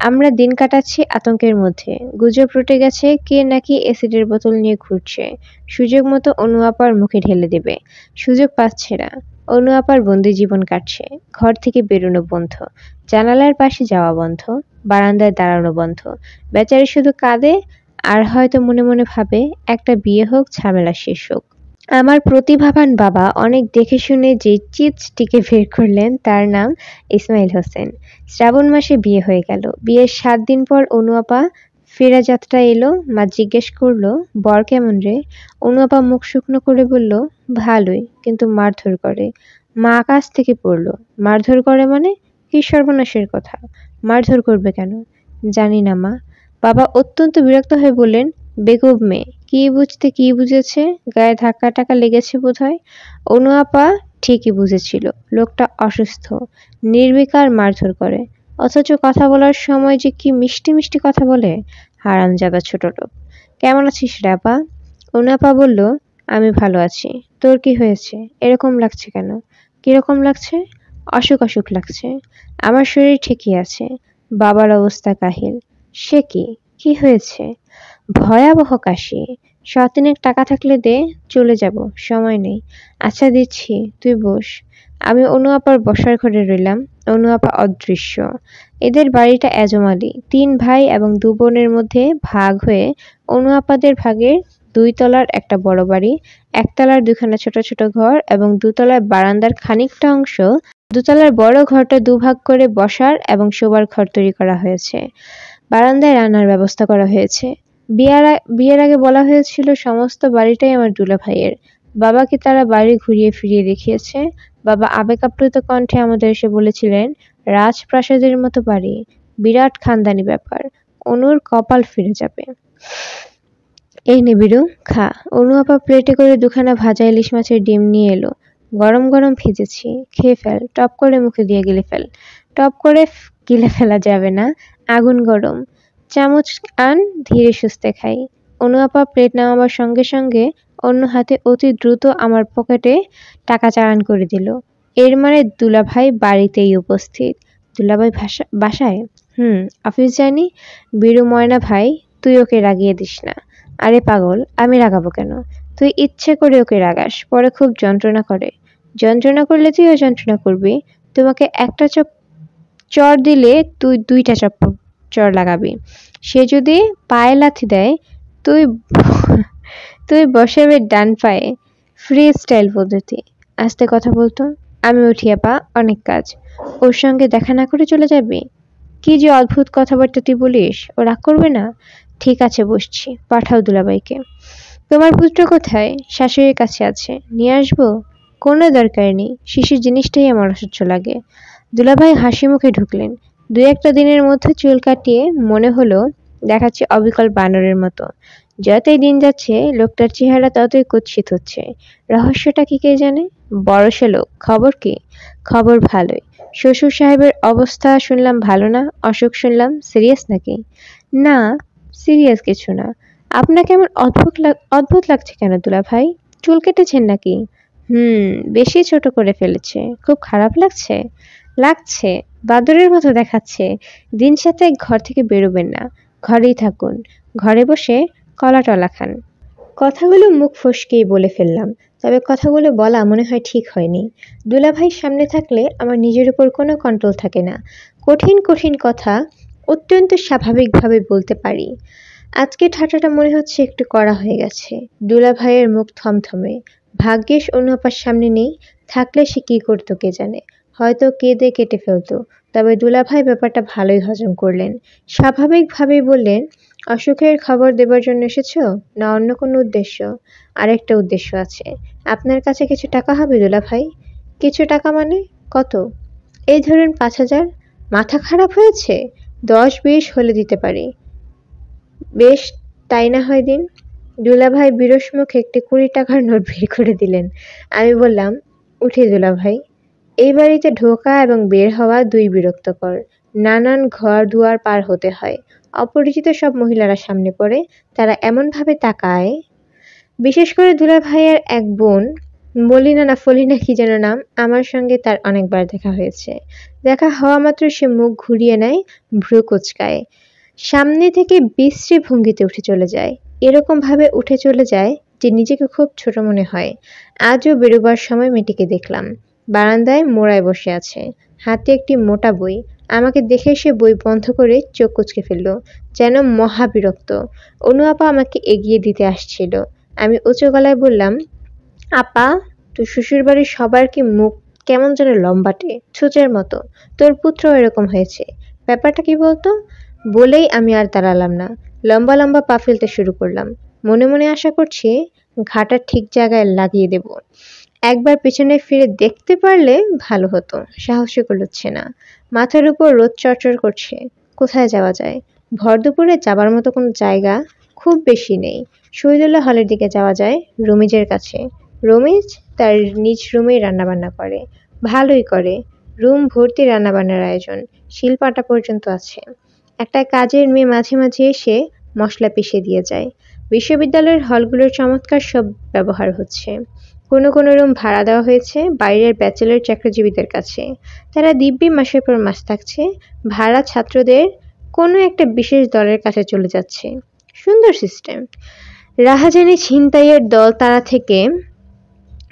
আমরা দিন কাটাচ্ছি আতঙ্কের মধ্যে। গুজব রটে গেছে কে নাকি অ্যাসিডের বোতল নিয়ে ঘুরছে। সুযোগ মতো অনু আপার মুখে ঢেলে দেবে। সুযোগ পাচ্ছে না। অনু আপার বন্দি জীবন কাটছে। ঘর থেকে বেরোনো বন্ধ। জানালার পাশে যাওয়া বন্ধ। বারান্দায় দাঁড়ানো বন্ধ। বেচারি শুধু কাঁদে আর হয়তো মনে মনে ভাবে একটা বিয়ে হোক, ঝামেলা শেষ হোক। আমার প্রতিভাবান বাবা অনেক দেখে শুনে যে চিজটিকে বের করলেন তার নাম ইসমাইল হোসেন। শ্রাবণ মাসে বিয়ে হয়ে গেল। বিয়ের ৭ দিন পর অনু আপা ফেরা যাত্রা এলো। মা জিজ্ঞেস করলো, বর কেমন রে? অনু আপা মুখ শুকনো করে বলল, ভালোই, কিন্তু মারধর করে। মা আকাশ থেকে পড়লো। মারধর করে মানে? কি সর্বনাশের কথা! মারধর করবে কেন? জানি না মা। বাবা অত্যন্ত বিরক্ত হয়ে বললেন, বেকুব মেয়ে, কি বুঝতে কি বুঝেছে, গায়ে ধাক্কা টাকা লেগেছে বোধহয়। অনু আপা ঠিকই বুঝেছিল, লোকটা অসুস্থ, নির্বিকার মারধর করে, অথচ কথা বলার সময় যে কি মিষ্টি মিষ্টি কথা বলে। হারামজাদা ছোট লোক। কেমন আছিস রে আপা? অনু আপা বলল, আমি ভালো আছি। তোর কি হয়েছে? এরকম লাগছে কেন? কিরকম লাগছে? অসুখ অসুখ লাগছে। আমার শরীর ঠিকই আছে। বাবার অবস্থা কাহিল। সে কি? কি হয়েছে? ভয়াবহ কাশি। সতিনেক টাকা থাকলে দে, চলে যাব, সময় নেই। আচ্ছা দিচ্ছি, তুই বস। আমি অনু আপার বসার ঘরে রইলাম। অনু আপা অদৃশ্য। এদের বাড়িটা এজমালি। ৩ ভাই এবং ২ বোনের মধ্যে ভাগ হয়ে অনু আপাদের ভাগের ২ তলার একটা বড় বাড়ি, ১ তলার ২খানা ছোট ছোট ঘর এবং ২ তলার বারান্দার খানিকটা অংশ। ২ তলার বড় ঘরটা দুভাগ করে বসার এবং শোবার ঘর তৈরি করা হয়েছে। বারান্দায় রান্নার ব্যবস্থা করা হয়েছে। বিয়ের আগে বলা হয়েছিল সমস্ত বাড়িটাই আমার দুলাভাইয়ের। বাবাকে তারা বাড়ি ঘুরিয়ে ফিরিয়ে দেখিয়েছে। বাবা আবেগ আপ্লুত কণ্ঠে আমাদের এসে বলেছিলেন, রাজপ্রাসাদের মতো বাড়ি, বিরাট খানদানি ব্যাপার। অনুর কপাল ফিরে যাবে। এই নে বিরু, খা। অনু আপা প্লেটে করে ২খানা ভাজা ইলিশ মাছের ডিম নিয়ে এলো। গরম গরম ভেজেছি, খেয়ে ফেল, টপ করে মুখে দিয়ে গিলে ফেল। টপ করে গিলে ফেলা যাবে না, আগুন গরম। চামচ আন, ধীরে সুস্থে খাই। অনু আপা প্লেট নামাবার সঙ্গে সঙ্গে অন্য হাতে অতি দ্রুত আমার পকেটে টাকা চালান করে দিল। এর মানে দুলাভাই বাড়িতেই উপস্থিত। দুলাভাই বাসায়? অফিস যায়নি? বীরু ময়না ভাই, তুই ওকে রাগিয়ে দিস না। আরে পাগল, আমি রাগাবো কেন? তুই ইচ্ছে করে ওকে রাগাস, পরে খুব যন্ত্রণা করে। যন্ত্রণা করলে তুইও যন্ত্রণা করবি। তোমাকে একটা চর দিলে তুই ২টা চর লাগাবি। সে যদি পায়ে লাথি দেয়, তুই তুই বসাবে ডান পায়ে। ফ্রি স্টাইল পদ্ধতি। আস্তে কথা বলতো। আমি উঠি আপা, অনেক কাজ। ওর সঙ্গে দেখা না করে চলে যাবি? কি যে অদ্ভুত কথাবার্তা তুই বলিস, ও রাগ করবে না? ঠিক আছে, বসছি, পাঠাও দুলাভাইকে। তোমার পুত্র কোথায়? শাশুড়ির কাছে আছে, নিয়ে আসবো? কোনো দরকার নেই, শিশির জিনিসটাই আমার অসহ্য লাগে। দুলাভাই হাসি মুখে ঢুকলেন। ২-১টা দিনের মধ্যে চুল কাটিয়ে মনে হলো দেখাচ্ছে অবিকল বানরের মতো। যতই দিন যাচ্ছে লোকটার চেহারা ততই কুৎসিত হচ্ছে। রহস্যটা কি কে জানে? বড়সে লোক। খবর কি? খবর ভালোই। শ্বশুর সাহেবের অবস্থা শুনলাম ভালো না। অসুখ শুনলাম। সিরিয়াস নাকি? না, সিরিয়াস কিছু না। আপনাকে এমন অদ্ভুত লাগছে কেন দুলাভাই? চুল কেটেছেন নাকি? বেশি ছোট করে ফেলেছে। খুব খারাপ লাগছে? লাগছে, বাদরের মতো দেখাচ্ছে। দিন সাথে ঘর থেকে বেরোবেন না, ঘরেই থাকুন। ঘরে বসে কলা টলা খান। কথাগুলো মুখ ফসকেই বলে ফেললাম, তবে কথাগুলো বলা মনে হয় ঠিক হয়নি। দুলাভাই সামনে থাকলে আমার নিজের উপর কোনো কন্ট্রোল থাকে না। কঠিন কঠিন কথা অত্যন্ত স্বাভাবিকভাবে বলতে পারি। আজকে ঠাট্টাটা মনে হচ্ছে একটু কড়া হয়ে গেছে। দুলাভাইয়ের মুখ থমথমে। ভাগ্যিস অনু আপার সামনে নেই, থাকলে সে কি করতো কে জানে। হয়তো কেঁদে কেটে ফেলতো। তবে দুলাভাই ব্যাপারটা ভালোই হজম করলেন। স্বাভাবিকভাবেই বললেন, অসুখের খবর দেবার জন্য এসেছো, না অন্য কোনো উদ্দেশ্য? আরেকটা উদ্দেশ্য আছে। আপনার কাছে কিছু টাকা হবে দুলাভাই? কিছু টাকা মানে? কত? এই ধরুন ৫,০০০। মাথা খারাপ হয়েছে? ১০-২০ হলে দিতে পারি। বেশ, তাই না হয় দিন। দুলাভাই বিরস মুখে একটি ২০ টাকার নোট বের করে দিলেন। আমি বললাম, উঠি দুলাভাই। এই বাড়িতে ঢোকা এবং বের হওয়া ২ বিরক্তকর। নানান ঘর দুয়ার পার হতে হয়। অপরিচিত সব মহিলারা সামনে পড়ে। তারা এমনভাবে তাকায়। বিশেষ করে দুলাভাইয়ের এক বোন মলিনা না ফলিনা কি যেন নাম, আমার সঙ্গে তার অনেকবার দেখা হয়েছে। দেখা হওয়া মাত্র সে মুখ ঘুরিয়ে নেয়, ভ্রু কুঁচকায়, সামনে থেকে বিশ্রী ভঙ্গিতে উঠে চলে যায়। এরকম ভাবে উঠে চলে যায় যে নিজেকে খুব ছোট মনে হয়। আজও বেরোবার সময় মেয়েটিকে দেখলাম, বারান্দায় মোড়ায় বসে আছে, হাতে একটি মোটা বই। আমাকে দেখে সে বই বন্ধ করে চোখ কুঁচকে ফেলল, যেন মহা বিরক্ত। অনু আপা আমাকে এগিয়ে দিতে আসছিল। আমি উঁচু গলায় বললাম, আপা, তোর শ্বশুরবাড়ির সবার কি মুখ কেমন যেন লম্বাটে, ছুঁচের মতো। তোর পুত্র এরকম হয়েছে। ব্যাপারটা কি বলতো? বলেই আমি আর দাঁড়ালাম না। লম্বা লম্বা পা ফেলতে শুরু করলাম। মনে মনে আশা করছি ঘাটা ঠিক জায়গায় লাগিয়ে দেব। একবার পেছনে ফিরে দেখতে পারলে ভালো হতো। সাহসী কুলোচ্ছে না। মাথার উপর রোদ চড়চড় করছে। কোথায় যাওয়া যায়? ভর দুপুরে যাবার মতো কোনো জায়গা খুব বেশি নেই। শহীদুল্লাহ হলের দিকে যাওয়া যায়, রমিজের কাছে। রমিজ তার নিজ রুমেই রান্নাবান্না করে। ভালোই করে। রুম ভর্তি রান্নাবান্নার আয়োজন। শিলপাটা পর্যন্ত আছে। একটা কাজের মেয়ে মাঝে মাঝে এসে মশলা পিষে দিয়ে যায়। বিশ্ববিদ্যালয়ের হলগুলোর চমৎকার সব ব্যবহার হচ্ছে। কোনো কোনো রুম ভাড়া দেওয়া হয়েছে বাইরের ব্যাচেলর চাকরিজীবীদের কাছে। তারা দিব্যি মাসের পর মাস থাকছে, ভাড়া ছাত্রদের কোনো একটা বিশেষ দলের কাছে চলে যাচ্ছে। সুন্দর সিস্টেম। রাহাজানি ছিনতাইয়ের দল তারা থেকে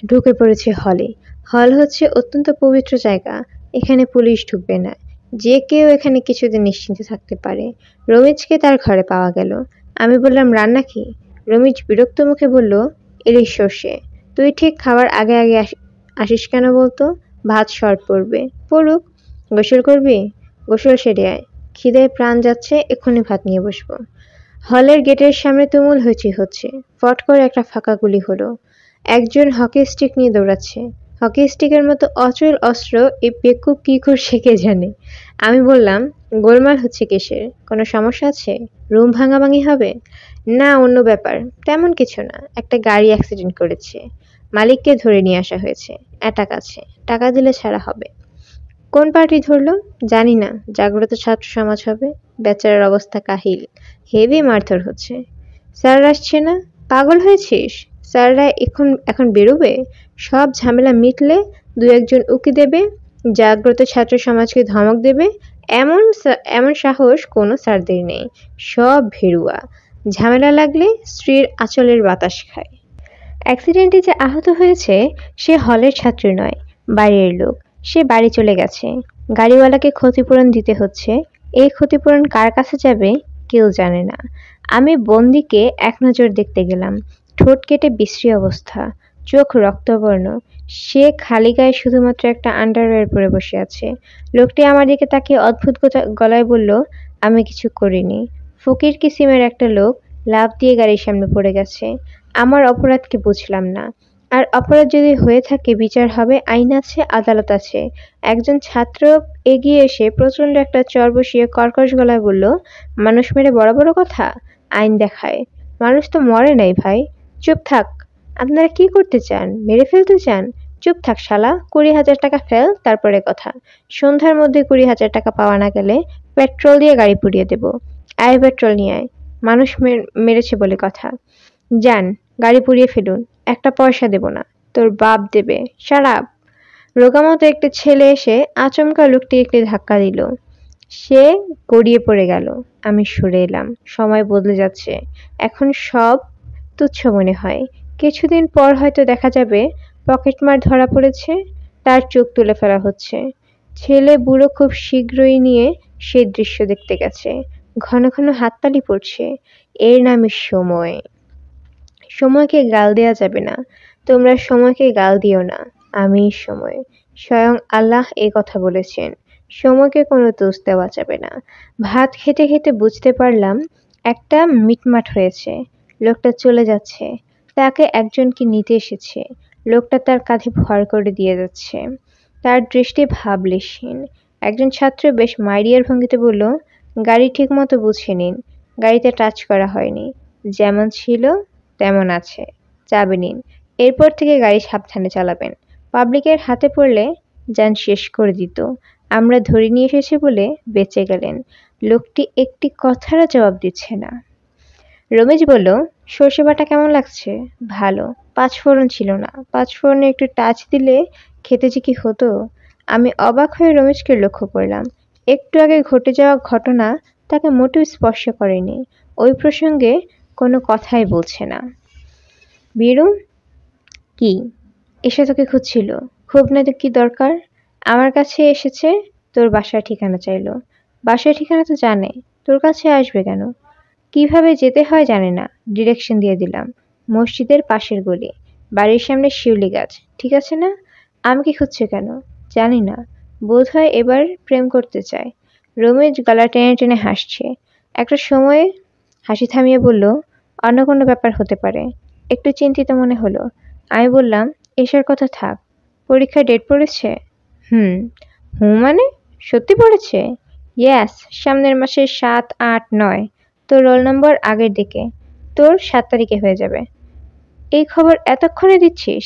ঢুকে পড়েছে হলে। হল হচ্ছে অত্যন্ত পবিত্র জায়গা। এখানে পুলিশ ঢুকবে না। যে কেউ এখানে কিছুদিন নিশ্চিন্তে থাকতে পারে। রমিজকে তার ঘরে পাওয়া গেল। আমি বললাম, রান্না কি? রমিজ বিরক্ত মুখে বলল, ইলিশ সর্ষে। তুই ঠিক খাওয়ার আগে আগে আসিস কেন বলতো? ভাত শর্ট পড়বে। পড়ুক। গোসল করবি? গোসল সেরে আয়। খিদায় প্রাণ যাচ্ছে, এক্ষুনি ভাত নিয়ে বসবো। হলের গেটের সামনে তুমুল হইচই হচ্ছে। ফট করে একটা ফাঁকা গুলি হলো। একজন হকি স্টিক নিয়ে দৌড়াচ্ছে। হকি স্টিকের মতো অচল অস্ত্র এই বেকুব কি করছে কে জানে। আমি বললাম, গোলমাল হচ্ছে কিসের? কোনো সমস্যা আছে? রুম ভাঙাভাঙি হবে? না, অন্য ব্যাপার। তেমন কিছু না। একটা গাড়ি অ্যাক্সিডেন্ট করেছে। মালিককে ধরে নিয়ে আসা হয়েছে। অ্যাটাক আছে। টাকা দিলে ছাড়া হবে। কোন পার্টি ধরলো? জানি না। জাগ্রত ছাত্র সমাজ হবে। বেচারার অবস্থা কাহিল। হেভি মারধর হচ্ছে। স্যার আসছে না? পাগল হয়েছিস? স্যাররা এখন এখন বেরোবে? সব ঝামেলা মিটলে দু একজন উকি দেবে, জাগ্রত ছাত্র সমাজকে ধমক দেবে। এমন সাহস কোনো স্যারদের নেই। সব ভেরুয়া। ঝামেলা লাগলে স্ত্রীর আঁচলের বাতাস খায়। অ্যাক্সিডেন্টে যে আহত হয়েছে সে হলের ছাত্রী নয়, বাইরের লোক। সে বাড়ি চলে গেছে। গাড়িওয়ালাকে ক্ষতিপূরণ দিতে হচ্ছে। এই ক্ষতিপূরণ কার কাছে যাবে কেউ জানে না। আমি বন্দিকে এক নজর দেখতে গেলাম। ঠোঁট কেটে বিশ্রী অবস্থা, চোখ রক্তবর্ণ। সে খালি গায়ে শুধুমাত্র একটা আন্ডারওয়্যার পরে বসে আছে। লোকটি আমার দিকে তাকিয়ে অদ্ভুত গলায় বলল, আমি কিছু করিনি। ফকির কিসিমের একটা লোক লাফ দিয়ে গাড়ির সামনে পড়ে গেছে। আমার অপরাধ কি বুঝলাম না। আর অপরাধ যদি হয়ে থাকে বিচার হবে, আইন আছে, আদালত আছে। একজন ছাত্র এগিয়ে এসে প্রচণ্ড একটা চর বসিয়ে কর্কশ গলায় বলল, মানুষ মেরে বড় বড় কথা? আইন দেখায়। মানুষ তো মরে নাই ভাই। চুপ থাক। আপনারা কি করতে চান? মেরে ফেলতে চান? চুপ থাক শালা। 20,000 টাকা ফেল, তারপরে কথা। সন্ধ্যার মধ্যে 20,000 টাকা পাওয়া না গেলে পেট্রোল দিয়ে গাড়ি পুড়িয়ে দেব। আয় পেট্রোল নিয়ে আয়। মানুষ মেরেছে বলে কথা। যান, গাড়ি পুড়িয়ে ফেলুন। একটা পয়সা দেব না। তোর বাপ দেবে। শারাপ। রোগামতো একটা ছেলে এসে আচমকা লোকটিকে একটি ধাক্কা দিল। সে গড়িয়ে পড়ে গেল। আমি সরে এলাম। সময় বদলে যাচ্ছে। এখন সব তুচ্ছ মনে হয়। কিছুদিন পর হয়তো দেখা যাবে পকেটমার ধরা পড়েছে, তার চোখ তুলে ফেলা হচ্ছে। ছেলে বুড়ো খুব শীঘ্রই নিয়ে সেই দৃশ্য দেখতে গেছে। ঘন ঘন হাততালি পড়ছে। এর নামই সময়। সময়কে গাল দেয়া যাবে না। তোমরা সময়কে গাল দিও না। আমিই সময়। স্বয়ং আল্লাহ এই কথা বলেছেন। সময়কে কোনো দোষ দেওয়া যাবে না। ভাত খেতে খেতে বুঝতে পারলাম একটা মিটমাট হয়েছে। লোকটা চলে যাচ্ছে। তাকে একজনকে নিতে এসেছে। লোকটা তার কাঁধে ভর করে দিয়ে যাচ্ছে। তার দৃষ্টি ভাবলেশহীন। একজন ছাত্র বেশ মাইরিয়ার ভঙ্গিতে বলল, গাড়ি ঠিক মতো বুঝে নিন। গাড়িতে টাচ করা হয়নি। যেমন ছিল তেমন আছে। চাবি নিন। এরপর থেকে গাড়ি সাবধানে চালাবেন। পাবলিকের হাতে পড়লে যান শেষ করে দিত। আমরা ধরে নিয়ে এসেছি বলে বেঁচে গেলেন। লোকটি একটি কথারও জবাব দিচ্ছে না। রমেশ বলল, সর্ষে বাটা কেমন লাগছে? ভালো। পাঁচফোড়ন ছিল না। পাঁচফোড়নে একটু টাচ দিলে খেতে যে কি হতো! আমি অবাক হয়ে রমেশকে লক্ষ্য করলাম। একটু আগে ঘটে যাওয়া ঘটনা তাকে মোটেও স্পর্শ করেনি। ওই প্রসঙ্গে কোনো কথাই বলছে না। বীরু, কি? এসে তোকে খুঁজছিল। খুব না তো কি দরকার? আমার কাছে এসেছে, তোর বাসার ঠিকানা চাইলো। বাসার ঠিকানা তো জানে, তোর কাছে আসবে কেন? কিভাবে যেতে হয় জানে না, ডিরেকশন দিয়ে দিলাম। মসজিদের পাশের গলি, বাড়ির সামনে শিউলি গাছ, ঠিক আছে না? আমাকে খুঁজছে কেন? জানি না, বোধহয় এবার প্রেম করতে চায়। রমেশ গলা টেনে টেনে হাসছে। একটা সময়ে হাসি থামিয়ে বলল, অন্য কোনো ব্যাপার হতে পারে। একটু চিন্তিত মনে হলো। আমি বললাম, এসার কথা থাক। পরীক্ষার ডেট পড়েছে? হুম। হুঁ মানে? সত্যি পড়েছে? ইয়েস, সামনের মাসের ৭, ৮, ৯। তোর রোল নম্বর আগের দিকে। তোর ৭ তারিখে হয়ে যাবে। এই খবর এতক্ষণে দিচ্ছিস?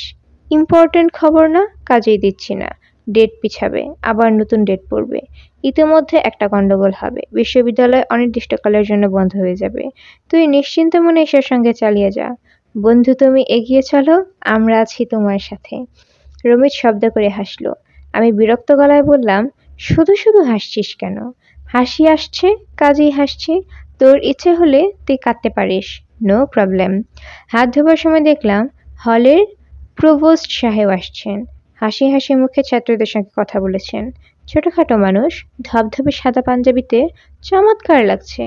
ইম্পর্ট্যান্ট খবর না, কাজেই দিচ্ছি না। ডেট পিছাবে, আবার নতুন ডেট পড়বে। ইতিমধ্যে একটা গন্ডগোল হবে, বিশ্ববিদ্যালয় অনির্দিষ্টকালের জন্য বন্ধ হয়ে যাবে। তুই নিশ্চিন্ত মনে এসের সঙ্গে চালিয়ে যা। বন্ধু তুমি এগিয়ে চলো, আমরা আছি তোমার সাথে। রমেশ শব্দ করে হাসল। আমি বিরক্ত গলায় বললাম, শুধু শুধু হাসছিস কেন? হাসি আসছে, কাজেই হাসছি। তোর ইচ্ছে হলে তুই কাঁদতে পারিস, নো প্রবলেম। হাত ধোবার সময় দেখলাম হলের প্রভোস্ট সাহেব আসছেন। হাসি হাসি মুখে ছাত্রদের সঙ্গে কথা বলেছেন। ছোটখাটো মানুষ, ধবধবে সাদা পাঞ্জাবিতে চমৎকার লাগছে।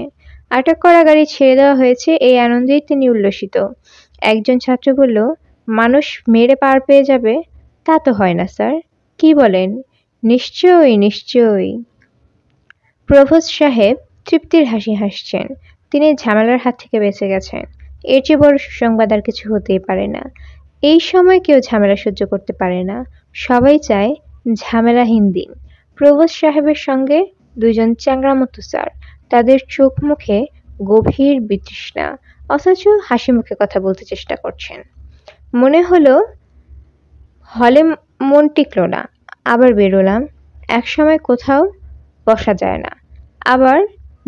আটক করা গাড়ি ছেড়ে দেওয়া হয়েছে, এই আনন্দেই তিনি উল্লসিত। একজন ছাত্র বলল, মানুষ মেরে পার পেয়ে যাবে? তা তো হয় না স্যার। কি বলেন? নিশ্চয়ই, নিশ্চয়ই। প্রভোস্ট সাহেব তৃপ্তির হাসি হাসছেন। তিনি ঝামেলার হাত থেকে বেঁচে গেছেন। এর চেয়ে বড় সুসংবাদ আর কিছু হতেই পারে না। এই সময় কেউ ঝামেলা সহ্য করতে পারে না। সবাই চায় ঝামেলাহীন দিন। প্রভোস্ট সাহেবের সঙ্গে দুজন চ্যাংড়ামতো স্যার। তাদের চোখ মুখে গভীর বিতৃষ্ণা, অথচ হাসি মুখে কথা বলতে চেষ্টা করছেন। মনে হলো হলে মন টিকল না। আবার বেরোলাম। একসময় কোথাও বসা যায় না, আবার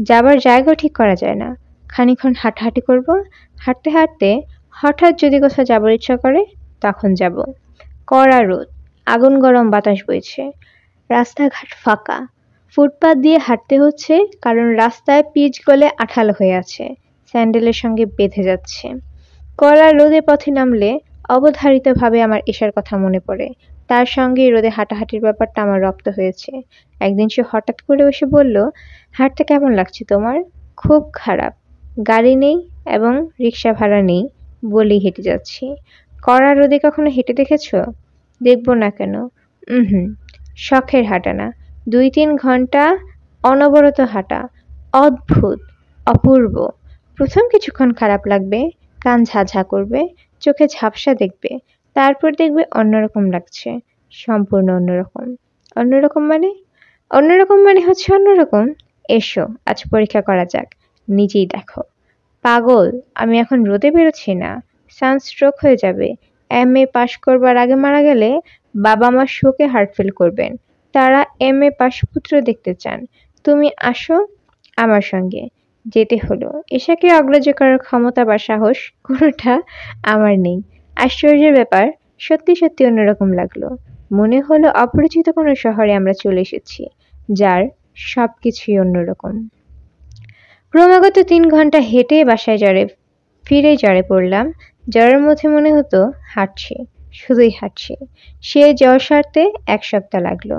যাবার জায়গাও ঠিক করা যায় না। খানিকক্ষণ হাঁটাহাঁটি করব। হাঁটতে হাঁটতে হঠাৎ যদি কোথাও যাবার ইচ্ছা করে, তখন যাব। কড়া রোদ, আগুন গরম বাতাস বইছে। রাস্তাঘাট ফাঁকা। ফুটপাত দিয়ে হাঁটতে হচ্ছে, কারণ রাস্তায় পিচ গলে আঠালো হয়ে আছে, স্যান্ডেলের সঙ্গে বেঁধে যাচ্ছে। কড়া রোদে পথে নামলে অবধারিতভাবে আমার এশার কথা মনে পড়ে। তার সঙ্গেই রোদে হাঁটাহাঁটির ব্যাপারটা আমার রপ্ত হয়েছে। একদিন সে হঠাৎ করে এসে বলল, হাঁটতে কেমন লাগছে তোমার? খুব খারাপ। গাড়ি নেই এবং রিক্সা ভাড়া নেই বলেই হেঁটে যাচ্ছি। কড়া রোদে কখনো হেঁটে দেখেছ? দেখব না কেন? হুম, শখের হাঁটা না, ২-৩ ঘন্টা অনবরত হাঁটা। অদ্ভুত, অপূর্ব। প্রথম কিছুক্ষণ খারাপ লাগবে, কান ঝাঝা করবে, চোখে ঝাপসা দেখবে, তারপর দেখবে অন্যরকম লাগছে, সম্পূর্ণ অন্যরকম। অন্যরকম মানে? অন্যরকম মানে হচ্ছে অন্যরকম। এসো, আজ পরীক্ষা করা যাক, নিজেই দেখো। পাগল, আমি এখন রোদে বেরোচ্ছি না। সানস্ট্রোক হয়ে যাবে। MA পাশ করবার আগে মারা গেলে বাবা মা শোকে হার্ট ফেল করবেন। তারা MA পাশ পুত্র দেখতে চান। তুমি আসো আমার সঙ্গে। যেতে হলো। এশাকে অগ্রাহ্য করার ক্ষমতা বা সাহস কোনোটা আমার নেই। আশ্চর্যের ব্যাপার, সত্যি সত্যি অন্যরকম লাগলো। মনে হলো অপরিচিত কোনো শহরে আমরা চলে এসেছি, যার সবকিছুই অন্যরকম। ক্রমাগত ৩ ঘন্টা হেঁটে বাসায় ফিরে জ্বরে পড়লাম। জ্বরের মধ্যে মনে হতো হাঁটছি, শুধুই হাঁটছি। সে জ্বর সারতে ১ সপ্তাহ লাগলো।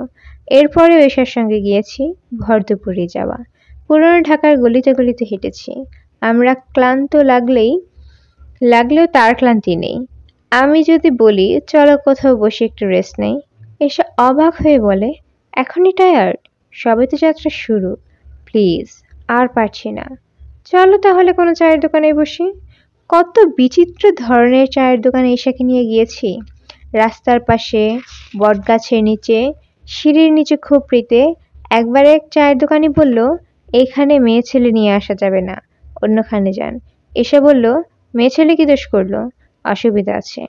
এরপরেও এশার সঙ্গে গিয়েছি ভর দুপুরে যাওয়া। পুরনো ঢাকার গলিতে গলিতে হেঁটেছি। আমরা ক্লান্ত লাগলেও তার ক্লান্তি নেই। আমি যদি বলি চলো কোথাও বসে একটু রেস্ট নেই, এসে অবাক হয়ে বলে, এখনই টায়ার্ড? সবে তো যাত্রা শুরু। প্লিজ, আর পারছি না। চলো তাহলে কোনো চায়ের দোকানে বসি। কত বিচিত্র ধরনের চায়ের দোকানে এশাকে নিয়ে গিয়েছি। রাস্তার পাশে, বটগাছের নিচে, সিঁড়ির নিচে খুপড়িতে। একবার এক চায়ের দোকানি বলল, এইখানে মেয়ে ছেলে নিয়ে আসা যাবে না, অন্যখানে যান। এসে বলল, মেয়ে ছেলে কি দোষ করলো? অসুবিধা আছে।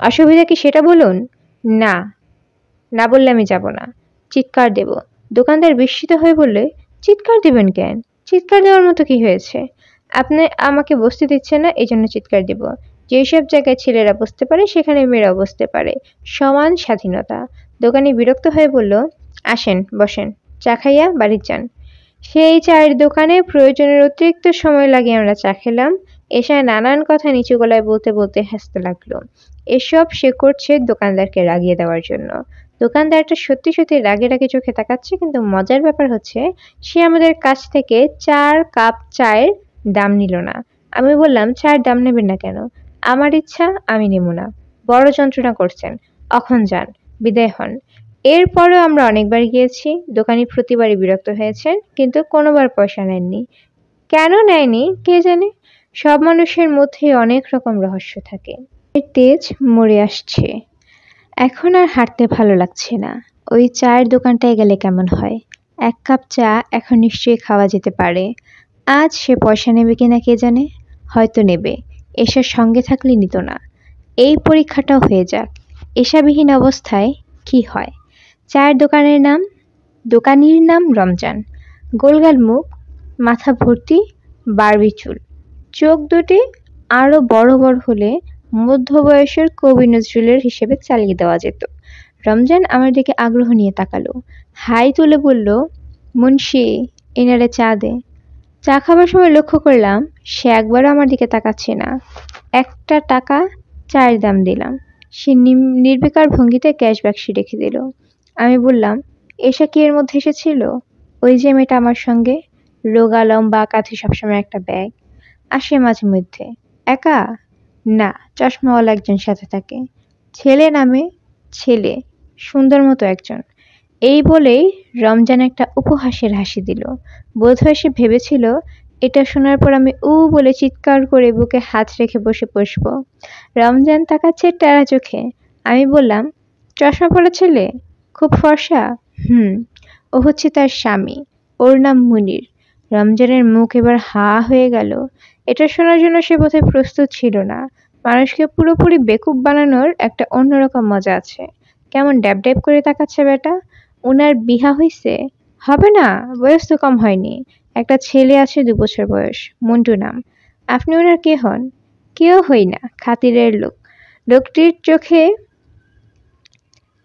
অসুবিধা কি সেটা বলুন। না, না বললে আমি যাব না। চিৎকার দেব। দোকানদার বিস্মিত হয়ে বললে, চিৎকার দেবেন কেন? চিৎকার দেওয়ার মতো কি হয়েছে? আপনি আমাকে বসতে দিচ্ছেন না, এজন্য চিৎকার দিব। যেসব জায়গায় ছেলেরা বসতে পারে সেখানে মেয়েরাও বসতে পারে। সমান স্বাধীনতা। দোকানি বিরক্ত হয়ে বলল, আসেন, বসেন। চা খাইয়া বাড়ি যান। সেই চায়ের দোকানে প্রয়োজনের অতিরিক্ত সময় লাগিয়ে আমরা চা খেলাম। এসে নানান কথা নিচু গলায় বলতে বলতে হাসতে লাগলো। এসব সে করছে দোকানদারকে রাগিয়ে দেওয়ার জন্য। দোকানদারটা সত্যি সত্যি রাগে রাগে চোখে তাকাচ্ছে, কিন্তু মজার ব্যাপার হচ্ছে সে আমাদের কাছ থেকে 4 কাপ চায়ের দাম নিল না। আমি বললাম, চায়ের দাম নেবেন না কেন? আমার ইচ্ছা, আমি নেব না। বড় যন্ত্রণা করছেন। অখন যান, বিদায় হন। এরপরেও আমরা অনেকবার গিয়েছি। দোকানি প্রতিবারই বিরক্ত হয়েছেন, কিন্তু কোনোবার পয়সা নেননি। কেন নেয়নি কে জানে। সব মানুষের মধ্যে অনেক রকম রহস্য থাকে। এর তেজ মরে আসছে। এখন আর হাঁটতে ভালো লাগছে না। ওই চায়ের দোকানটায় গেলে কেমন হয়? 1 কাপ চা এখন নিশ্চয়ই খাওয়া যেতে পারে। আজ সে পয়সা নেবে কিনা কে জানে। হয়তো নেবে। এসার সঙ্গে থাকলে নিত না। এই পরীক্ষাটাও হয়ে যাক। এসাবিহীন অবস্থায় কি হয়। চায়ের দোকানির নাম রমজান। গোলগাল মুখ, মাথা ভর্তি বারবি চুল। চোখ দুটি আরো বড় বড় হলে মধ্যবয়সের কবি নজরুলের হিসেবে চালিয়ে দেওয়া যেত। রমজান আমার দিকে আগ্রহ নিয়ে তাকালো। হাই তুলে বলল, মুন্সি, এনারে চা দে। চা খাবার সময় লক্ষ্য করলাম সে একবারও আমার দিকে তাকাচ্ছে না। 1 টাকা চায়ের দাম দিলাম। সে নির্বিকার ভঙ্গিতে ক্যাশ বাক্সে রেখে দিল। আমি বললাম, এসা কি এর মধ্যে এসেছিল? ওই যে মেয়েটা আমার সঙ্গে, রোগা লম্বা, কাঁধে সবসময় একটা ব্যাগ। আসে মাঝে মধ্যে। একা? না, চশমাওয়ালা একজন সাথে থাকে। ছেলে নামে? ছেলে, সুন্দর মতো একজন। এই বলেই রমজান একটা উপহাসের হাসি দিল। বোধহয় সে ভেবেছিল এটা শোনার পর আমি উ বলে চিৎকার করে বুকে হাত রেখে বসে বসবো। রমজান তাকাচ্ছে টেরা চোখে। আমি বললাম, চশমা পরা ছেলে? খুব ফর্সা? হুম। ও হচ্ছে তার স্বামী। ওর নাম মুনির। রমজানের মুখ এবার হা হয়ে গেল। এটা শোনার জন্য সে বোধহয় প্রস্তুত ছিল না। মানুষকে পুরোপুরি বেকুব বানানোর একটা অন্যরকম মজা আছে। কেমন ড্যাব ড্যাব করে তাকাচ্ছে বেটা। উনার বিহা হইছে? হবে না, বয়স তো কম হয়নি। একটা ছেলে আছে 2 বছর বয়স, মন্টু নাম। আপনি ওনার কে হন? কেউ হই না, খাতিরের লোক। লোকটির চোখে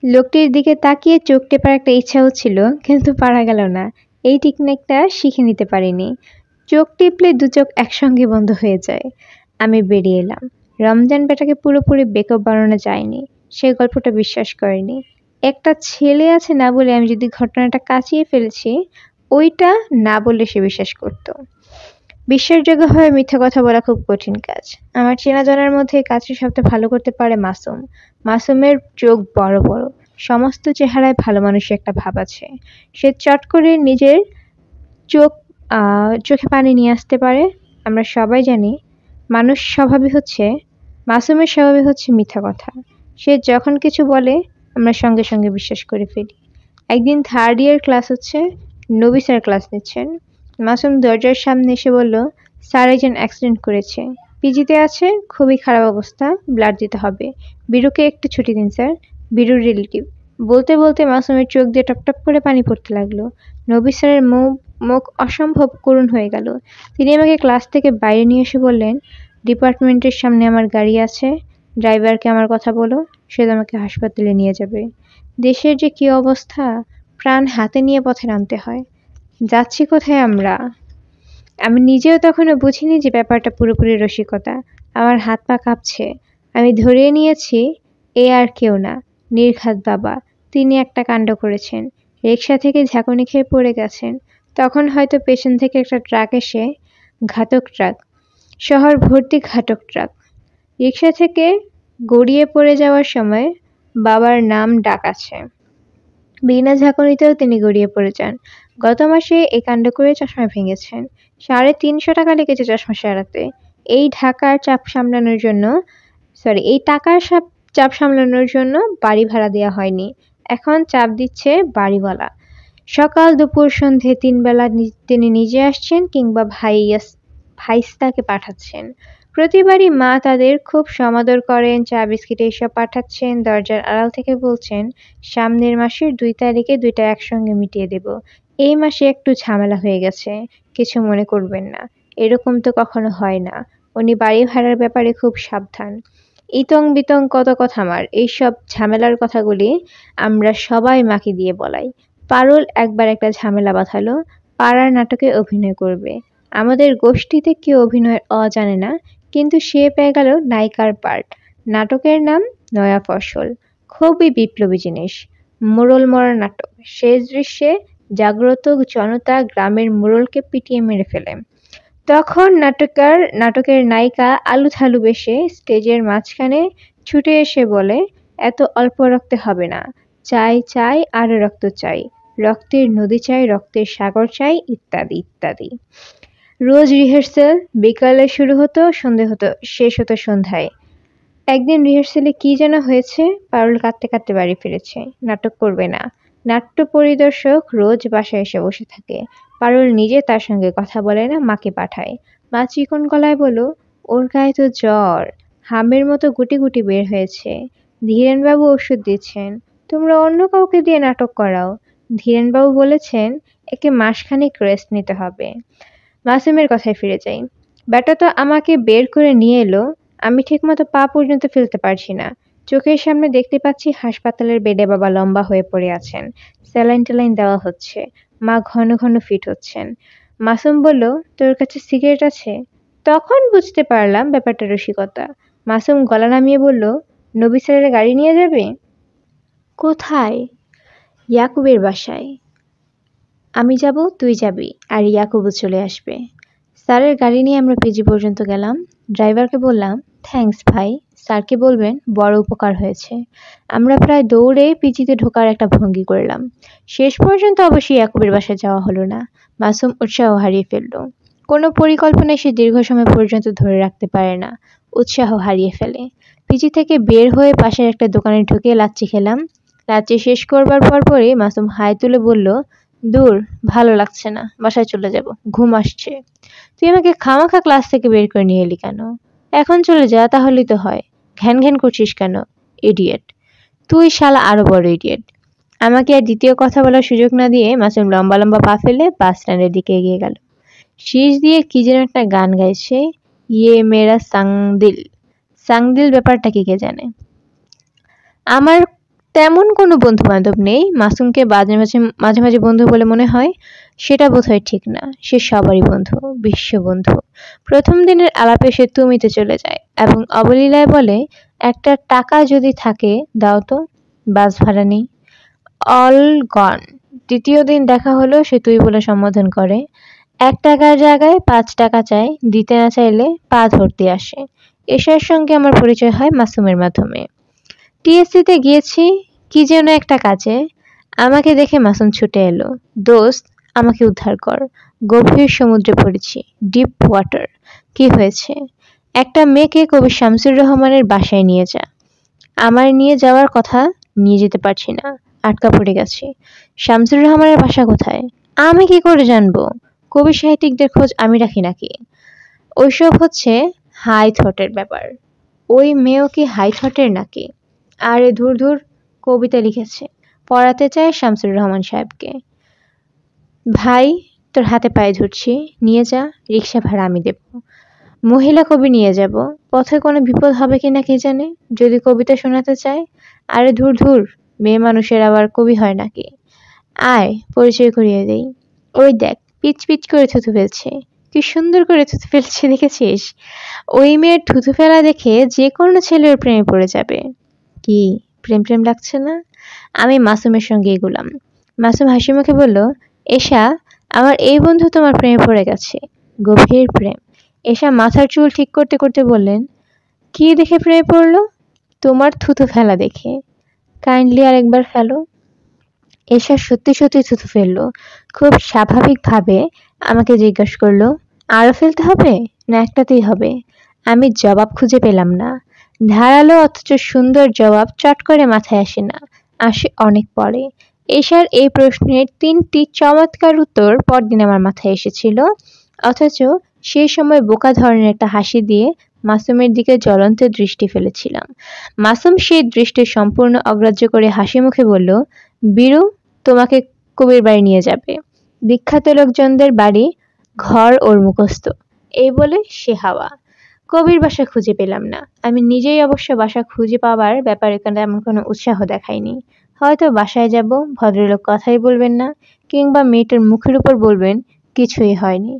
লোকটির দিকে তাকিয়ে চোখ টেপার একটা ইচ্ছা হচ্ছিল, কিন্তু পারা গেল না। এই টেকনিকটা শিখে নিতে পারিনি। চোখ টিপলে 2 চোখ একসঙ্গে বন্ধ হয়ে যায়। আমি বেরিয়ে এলাম। রমজান বেটাকে পুরোপুরি বেকআপ বানানো যায়নি। সে গল্পটা বিশ্বাস করেনি। একটা ছেলে আছে না বলে আমি যদি ঘটনাটা কাচিয়ে ফেলেছি, ওইটা না বললে সে বিশ্বাস করত। বিশ্বাসযোগ্য হয়ে মিথ্যা কথা বলা খুব কঠিন কাজ। আমার চেনা জানার মধ্যে এই কাজটি সবচেয়ে ভালো করতে পারে মাসুম। মাসুমের চোখ বড় বড়। সমস্ত চেহারায় ভালো মানুষের একটা ভাব আছে। সে চট করে নিজের চোখ চোখে পানি নিয়ে আসতে পারে। আমরা সবাই জানি মাসুমের স্বভাবই হচ্ছে মিথ্যা কথা। সে যখন কিছু বলে আমরা সঙ্গে সঙ্গে বিশ্বাস করে ফেলি। একদিন 3rd ইয়ার ক্লাস হচ্ছে, নবী স্যার ক্লাস নিচ্ছেন। মাসুম দরজার সামনে এসে বলল, স্যার একজন অ্যাক্সিডেন্ট করেছে, পিজিতে আছে, খুবই খারাপ অবস্থা, ব্লাড দিতে হবে। বীরুকে একটু ছুটি দিন স্যার। বীরুর রিলেটিভ। বলতে বলতে মাসুমের চোখ দিয়ে টপটপ করে পানি পড়তে লাগলো। নবী স্যারের মুখ অসম্ভব করুণ হয়ে গেল। তিনি আমাকে ক্লাস থেকে বাইরে নিয়ে এসে বললেন, ডিপার্টমেন্টের সামনে আমার গাড়ি আছে, ড্রাইভারকে আমার কথা বলো, সে তোমাকে হাসপাতালে নিয়ে যাবে। দেশের যে কি অবস্থা, প্রাণ হাতে নিয়ে পথে নামতে হয়। যাচ্ছি কোথায় আমরা? আমি নিজেও তখনও বুঝিনি যে ব্যাপারটা পুরোপুরি রসিকতা। আমার হাত পা কাঁপছে। আমি ধরিয়ে নিয়েছি এ আর কেউ না, নির্ঘাত বাবা। তিনি একটা কাণ্ড করেছেন। রিকশা থেকে ঝাঁকুনি খেয়ে পড়ে গেছেন। তখন হয়তো পেছন থেকে একটা ট্রাক এসে, ঘাতক ট্রাক, শহর ভর্তি ঘাতক ট্রাক, রিকশা থেকে গড়িয়ে পড়ে যাওয়ার সময় বাবার নাম ডাক আছে। বিনা ঝাঁকুনিতেও তিনি গড়িয়ে পড়ে যান। গত মাসে এই কাণ্ড করে চশমা ভেঙেছেন। 350 টাকা লেগেছে চশমা সারাতে। এই ঢাকার চাপ সামলানোর জন্য এই টাকার চাপ সামলানোর জন্য বাড়ি ভাড়া দেওয়া হয়নি। এখন চাপ দিচ্ছে বাড়িওয়ালা। সকাল দুপুর সন্ধে 3 বেলা তিনি নিজে আসছেন কিংবা ভাইস্তাকে পাঠাচ্ছেন। প্রতিবারই মা তাদের খুব সমাদর করেন, চা বিস্কিট এইসব পাঠাচ্ছেন, দরজার আড়াল থেকে বলছেন, সামনের মাসের 2 তারিখে 2টা একসঙ্গে মিটিয়ে দেব। এই মাসে একটু ঝামেলা হয়ে গেছে, কিছু মনে করবেন না। এরকম তো কখনো হয় না। উনি বাড়ি ভাড়ার ব্যাপারে খুব সাবধান। ইতং বিতং কত কথা আমার, এইসব ঝামেলার কথাগুলি আমরা সবাই মাকে দিয়ে বলাই। পারুল একবার একটা ঝামেলা বাঁধালো, পাড়ার নাটকে অভিনয় করবে। আমাদের গোষ্ঠীতে কেউ অভিনয়ের জানে না, কিন্তু সে পেয়ে গেল নায়িকার পার্ট। নাটকের নাম নয়া ফসল। খুবই বিপ্লবী জিনিস। মোড়ল মরা নাটক। শেষ দৃশ্যে জাগ্রত জনতা গ্রামের মোড়লকে পিটিয়ে মেরে ফেলে। তখন নাটকের নায়িকা আলুথালু বেশে স্টেজের মাঝখানে ছুটে এসে বলে, এত অল্প রক্তে হবে না, চাই চাই আরো রক্ত চাই, রক্তের নদী চাই, রক্তের সাগর চাই, ইত্যাদি ইত্যাদি। রোজ রিহার্সেল বিকালে শুরু হতো, সন্ধে হতো, শেষ হতো সন্ধ্যায়। একদিন রিহার্সেলে কি যেন হয়েছে, পারুল কাঁদতে কাঁদতে বাড়ি ফিরেছে। নাটক করবে না। নাট্য পরিদর্শক রোজ বাসায় এসে বসে থাকে। পারুল নিজে তার সঙ্গে কথা বলে না, মাকে পাঠায়। মা চিকন গলায় বলল, ওর গায়ে তো জ্বর, হামের মতো গুটি গুটি বের হয়েছে। ধীরেনবাবু ওষুধ দিচ্ছেন, তোমরা অন্য কাউকে দিয়ে নাটক করাও। ধীরেনবাবু বলেছেন একে মাসখানেক রেস্ট নিতে হবে। মাসুমের কথায় ফিরে যাই। ব্যাটা তো আমাকে বের করে নিয়ে এলো, আমি ঠিকমতো পা পর্যন্ত ফেলতে পারছি না। চোখের সামনে দেখতে পাচ্ছি হাসপাতালের বেডে বাবা লম্বা হয়ে পড়ে আছেন, স্যালাইন ট্যালাইন দেওয়া হচ্ছে, মা ঘন ঘন ফিট হচ্ছেন। মাসুম বলল, তোর কাছে সিগারেট আছে? তখন বুঝতে পারলাম ব্যাপারটা রসিকতা। মাসুম গলা নামিয়ে বলল, নবী স্যারের গাড়ি নিয়ে যাবে? কোথায়? ইয়াকুবের বাসায়। আমি যাব, তুই যাবি, আর ইয়াকুবও চলে আসবে। স্যারের গাড়ি নিয়ে আমরা পিজি পর্যন্ত গেলাম। ড্রাইভারকে বললাম, থ্যাঙ্কস ভাই, স্যারকে বলবেন বড় উপকার হয়েছে। আমরা প্রায় দৌড়ে পিজিতে ঢোকার একটা ভঙ্গি করলাম। শেষ পর্যন্ত অবশ্যই ইয়াকুবের বাসায় যাওয়া হলো না। মাসুম উৎসাহ হারিয়ে ফেলল। কোনো পরিকল্পনায় সে দীর্ঘ সময় পর্যন্ত ধরে রাখতে পারে না, উৎসাহ হারিয়ে ফেলে। পিজি থেকে বের হয়ে পাশের একটা দোকানে ঢুকে লাচ্ছি খেলাম। লাচ্ছি শেষ করবার পরপরই মাসুম হাই তুলে বলল, দূর, ভালো লাগছে না, বাসায় চলে যাব, ঘুম আসছে। তুই আমাকে খামাখা ক্লাস থেকে বের করে নিয়ে এলি কেন? এখন চলে যা, তাহলেই তো হয়। ঘ্যান ঘ্যান করছিস কেন? ইডিয়েট। তুই শালা আরো বড় ইডিয়েট। আমাকে আর দ্বিতীয় কথা বলার সুযোগ না দিয়ে মাসুম লম্বা লম্বা পা ফেলে বাস স্ট্যান্ডের দিকে এগিয়ে গেল। শীষ দিয়ে কি যেন একটা গান গাইছে, ইয়ে মেরা সাংদিল। সাংদিল ব্যাপারটা কি কে জানে। আমার তেমন কোনো বন্ধু বান্ধব নেই। মাসুমকে মাঝে মাঝে বন্ধু বলে মনে হয়, সেটা বোধহয় ঠিক না। সে সবারই বন্ধু, বিশ্ববন্ধু। প্রথম দিনের আলাপে সে তুমিতে চলে যায় এবং অবলীলায় বলে, একটা টাকা যদি থাকে দাও তো, বাস ভাড়া নেই। অল গন। দ্বিতীয় দিন দেখা হলো, সে তুই বলে সম্বোধন করে। 1 টাকার জায়গায় 5 টাকা চায়, দিতে না চাইলে পা ধরতে আসে। এশার সঙ্গে আমার পরিচয় হয় মাসুমের মাধ্যমে। টিএসসিতে গিয়েছি কি যেন একটা কাজে। আমাকে দেখে মাসুম ছুটে এলো, দোস্ত আমাকে উদ্ধার কর, গভীর সমুদ্রে পড়েছি, ডিপ ওয়াটার। কি হয়েছে? একটা মেয়েকে কবি শামসুর রহমানের বাসায় নিয়ে যা। আমার নিয়ে যাওয়ার কথা, নিয়ে যেতে পারছি না, আটকা পড়ে গেছি। শামসুর রহমানের বাসা কোথায়? আমি কি করে জানবো? কবি সাহিত্যিকদের খোঁজ আমি রাখি নাকি? ওইসব হচ্ছে হাই থটের ব্যাপার। ওই মেয়েও কি হাই থটের নাকি? আরে ধুর ধুর, কবিতা লিখেছে, পড়াতে চায় শামসুর রহমান সাহেবকে। ভাই, তোর হাতে পায়ে ধরছি, নিয়ে যা, রিক্সা ভাড়া আমি দেব। মহিলা কবি নিয়ে যাব, পথে কোনো বিপদ হবে কিনা কে জানে, যদি কবিতা শোনাতে চায়। আরে ধুর ধুর, মেয়ে মানুষের আবার কবি হয় নাকি? আয়, পরিচয় করিয়ে দেই। ওই দেখ, পিচ পিচ করে থুতু ফেলছে। কি সুন্দর করে থুতু ফেলছে দেখেছিস? ওই মেয়ের থুতু ফেলা দেখে যে কোনো ছেলের প্রেমে পড়ে যাবে। কি, প্রেম প্রেম লাগছে না? আমি মাসুমের সঙ্গে এগুলাম। মাসুম হাসি মুখে বলল, এশা, আমার এই বন্ধু তোমার প্রেমে পড়ে গেছে। গভীর প্রেম। এশা মাথার চুল ঠিক করতে করতে বললেন, কি দেখে প্রেমে পড়লো? তোমার থুতু ফেলা দেখে। কাইন্ডলি আর একবার ফেলো। এশা সত্যি সত্যি থুতু ফেললো। খুব স্বাভাবিকভাবে আমাকে জিজ্ঞেস করলো, আরো ফেলতে হবে না একটাতেই হবে? আমি জবাব খুঁজে পেলাম না। ধারালো অথচ সুন্দর জবাব চট করে মাথায় আসে না, আসে অনেক পরে। এশার এই প্রশ্নের 3টি চমৎকার উত্তর পরদিন আমার মাথায় এসেছিল, অথচ সেই সময় বোকা ধরনের একটা হাসি দিয়ে মাসুমের দিকে জ্বলন্ত দৃষ্টি ফেলেছিলাম। মাসুম সেই দৃষ্টি সম্পূর্ণ অগ্রাহ্য করে হাসি মুখে বলল, বীরু, তোমাকে কবির বাড়ি নিয়ে যাবে। বিখ্যাত লোকজনদের বাড়ি, ঘর ওর মুখস্থ। এই বলে সে হাওয়া। কবির বাসা খুঁজে পেলাম না। আমি নিজেই অবশ্য বাসা খুঁজে পাবার ব্যাপারে তেমন কোনো উৎসাহ দেখাইনি। হয়তো বাসায় যাব, ভদ্রলোক কথাই বলবেন না, কিংবা মেয়েটার মুখের উপর বলবেন কিছুই হয়নি।